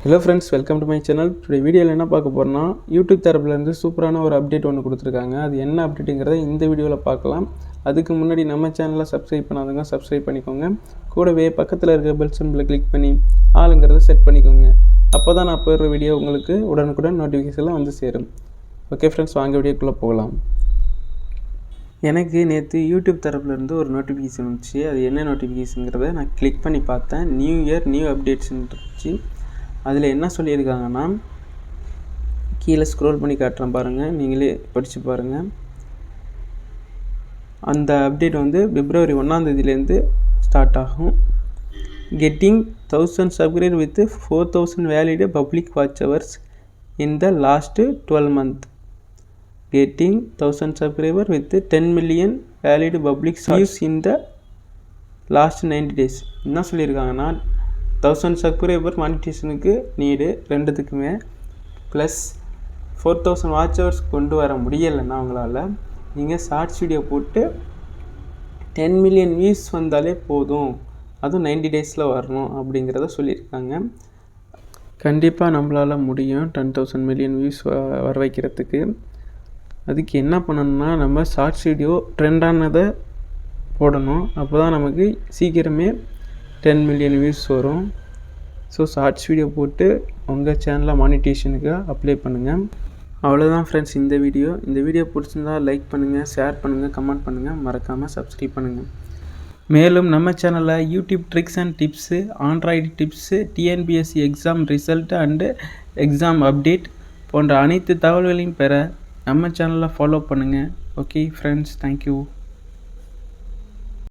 Hello friends, welcome to my channel. Today video என்ன பார்க்க போறோம்னா YouTube தரப்புல இருந்து சூப்பரான ஒரு அப்டேட் ஒன்னு கொடுத்திருக்காங்க. அது என்ன அப்டேட்ங்கறதை இந்த வீடியோல பார்க்கலாம். அதுக்கு முன்னாடி நம்ம சேனலை சப்ஸ்கிரைப் பண்ணாதவங்க சப்ஸ்கிரைப் பண்ணிக்கோங்க. கூடவே பக்கத்துல இருக்க பெல் சிம்பலை கிளிக் பண்ணி ஆல்ங்கறதை செட் பண்ணிக்கோங்க. அப்பதான் நான் போடுற வீடியோ உங்களுக்கு உடனுக்குடன் நோட்டிஃபிகேஷன்ல வந்து சேரும். ஓகே फ्रेंड्स, வாங்க வீடியோக்குள்ள போகலாம். எனக்கு நேத்து YouTube தரப்புல இருந்து ஒரு நோட்டிஃபிகேஷன் வந்துச்சு. அது என்ன நோட்டிஃபிகேஷன்ங்கறதை நான் கிளிக் பண்ணி பார்த்தேன். நியூ இயர் நியூ அப்டேட்ஸ் இருந்துச்சு. அதில் என்ன சொல்லியிருக்காங்கன்னா, கீழே ஸ்க்ரோல் பண்ணி காட்டுறேன் பாருங்கள், நீங்களே படித்து பாருங்கள். அந்த அப்டேட் வந்து பிப்ரவரி 1ஆம் தேதியிலேருந்து ஸ்டார்ட் ஆகும். Getting 1000 subscriber with 4000 valid public watch hours in the last 12 months. Getting 1000 subscriber with 10 million valid public views in the last 90 days. என்ன சொல்லியிருக்காங்கன்னா, 1000 சப்ஸ்கிரைபர் மானிட்டேஷனுக்கு நீடு ரெண்டுத்துக்குமே, ப்ளஸ் 4000 வாட்ச் ஹவர்ஸ் கொண்டு வர முடியலைன்னா அவங்களால நீங்கள் ஷார்ட்ஸ் வீடியோ போட்டு 10 million வியூஸ் வந்தாலே போதும், அதுவும் 90 days வரணும் அப்படிங்கிறத சொல்லியிருக்காங்க. கண்டிப்பாக நம்மளால் முடியும் 10,000 million வியூஸ் வர வைக்கிறதுக்கு. அதுக்கு என்ன பண்ணணும்னா, நம்ம ஷார்ட்ஸ் வீடியோ ட்ரெண்டானதை போடணும். அப்போ தான் நமக்கு சீக்கிரமே 10 million வியூஸ் வரும். ஸோ ஷார்ட்ஸ் வீடியோ போட்டு உங்கள் சேனலில் மானிட்டேஷனுக்கு அப்ளை பண்ணுங்கள். அவ்வளோதான் ஃப்ரெண்ட்ஸ் இந்த வீடியோ பிடிச்சிருந்தா லைக் பண்ணுங்கள், ஷேர் பண்ணுங்கள், கமெண்ட் பண்ணுங்கள், மறக்காமல் சப்ஸ்கிரைப் பண்ணுங்கள். மேலும் நம்ம சேனலில் YouTube tricks and tips, Android tips, TNPSC exam result and exam update போன்ற அனைத்து தகவல்களையும் பெற நம்ம சேனலில் ஃபாலோ பண்ணுங்கள். Okay friends, thank you.